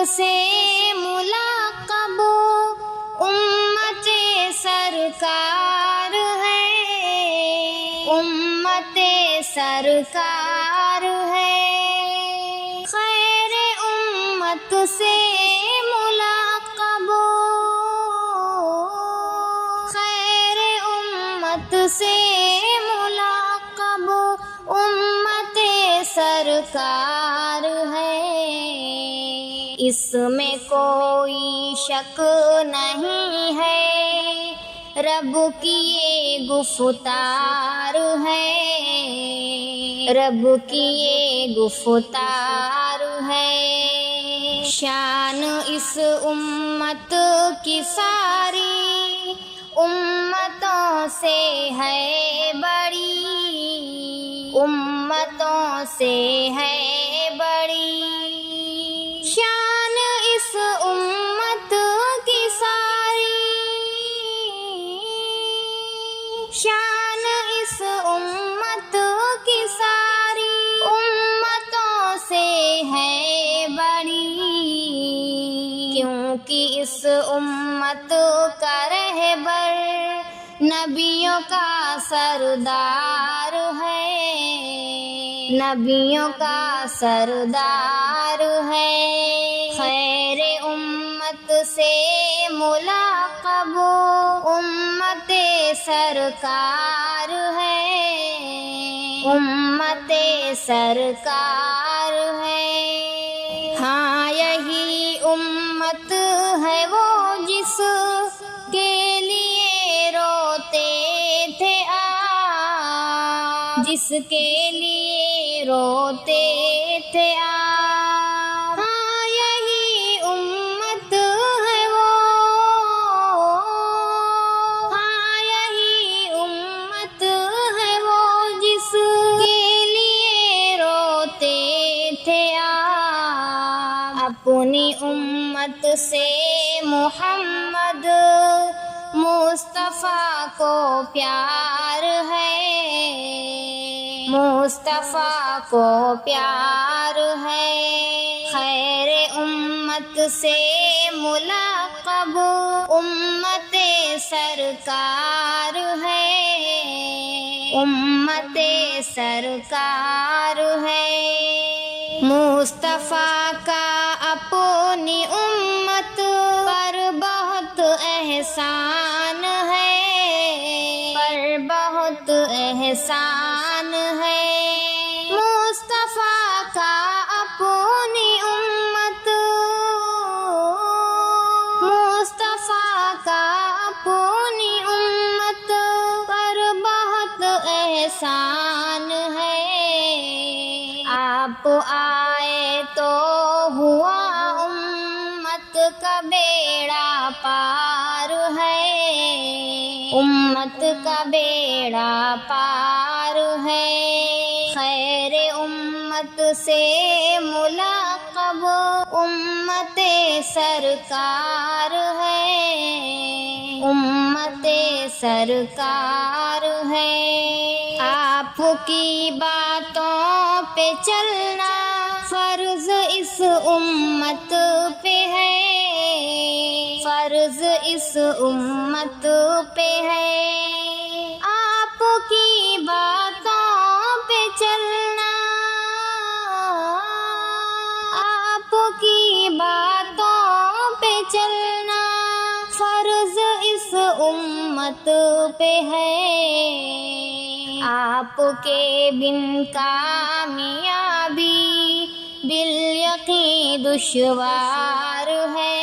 سے ملاقب امت سرکار ہے، امت سرکار ہے، خیر امت سے ملاقب، خیر امت سے ملاقب امت سرکار ہے، اس میں کوئی شک نہیں ہے، رب کی یہ گفتار ہے، رب کی یہ گفتار ہے، شان اس امت کی ساری امتوں سے ہے بڑی، امتوں سے ہے بڑی، شان اس امت کی ساری، شان اس امت کی ساری امتوں سے ہے بڑی، کیونکہ اس امت کا رہبر نبیوں کا سردار ہے، نبیوں کا سردار ہے، خیر امت سے ملاقب امت سرکار ہے، امت سرکار ہے، ہاں یہی امت ہے وہ جس کے لیے روتے تھے آپ، جس کے لیے روتے تھے آپ، ہاں یہی امت ہے وہ، ہاں یہی امت ہے وہ جس کے لیے روتے تھے آپ، اپنی امت سے محمد مصطفیٰ کو پیار ہے، مصطفیٰ کو پیار ہے، خیر امت سے ملاقب امت سرکار ہے، امت سرکار ہے، مصطفیٰ کا اپنی امت پر بہت احسان ہے، پر بہت احسان ہے، مصطفیٰ کا اپنی امت، مصطفیٰ کا اپنی امت پر بہت احسان ہے، آپ آئے تو ہوا امت کا بیڑا پار ہے، امت کا بیڑا پار ہے، خیر امت سے ملاقب امت سرکار ہے، امت سرکار ہے، آپ کی باتوں پہ چلنا فرض اس امت پہ ہے، فرض اس امت پہ ہے، آپ کی باتوں پہ چلنا، آپ کی باتوں پہ چلنا فرض اس امت پہ ہے، آپ کے بن کامیابی بالیقین دشوار ہے،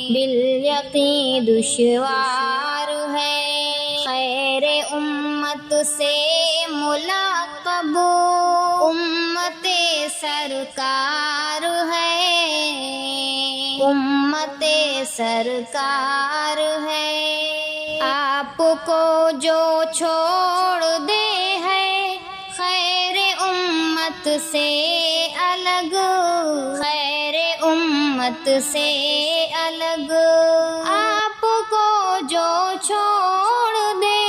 بالیقین دشوار ہے، خیر امت سے ملاقب امت سرکار ہے، امت سرکار ہے، آپ کو جو چھوڑ دے ہے خیر امت سے الگ، خیر امت سے الگ، آپ کو جو چھوڑ دے،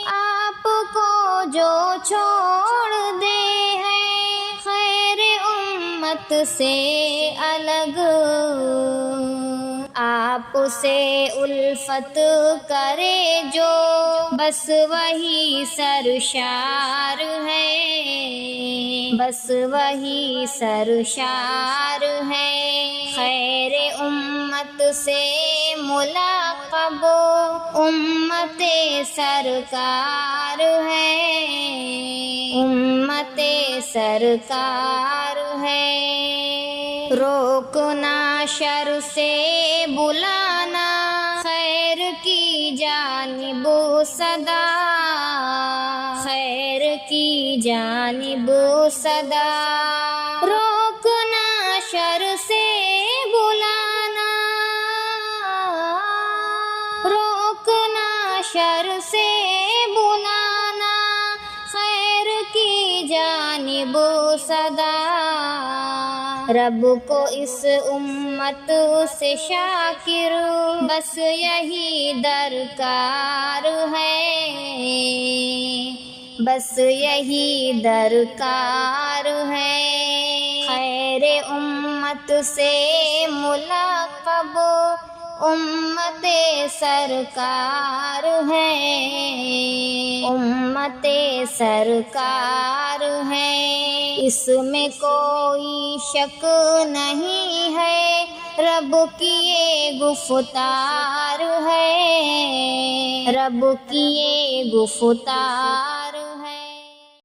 آپ کو جو چھوڑ دے ہے خیر امت سے الگ، آپ سے الفت کرے جو بس وہی سرشار ہے، بس وہی سرشار ہے۔ خیر امت سے ملقب امت سرکار ہے، امت سرکار ہے۔ روکنا شر سے بلانا خیر کی جانب صدا، خیر کی جانب صدا۔ روکنا شر سے بلانا، روکنا شر سے بلانا خیر کی جانب صدا۔ رب کو اس امت سے شاکر بس یہی درکار ہے، بس یہی درکار ہے۔ خیر امت سے ملقب امت سرکار ہے، امت سرکار ہے۔ اس میں کوئی شک نہیں ہے، رب کی یہ گفتار ہے، رب کی یہ گفتار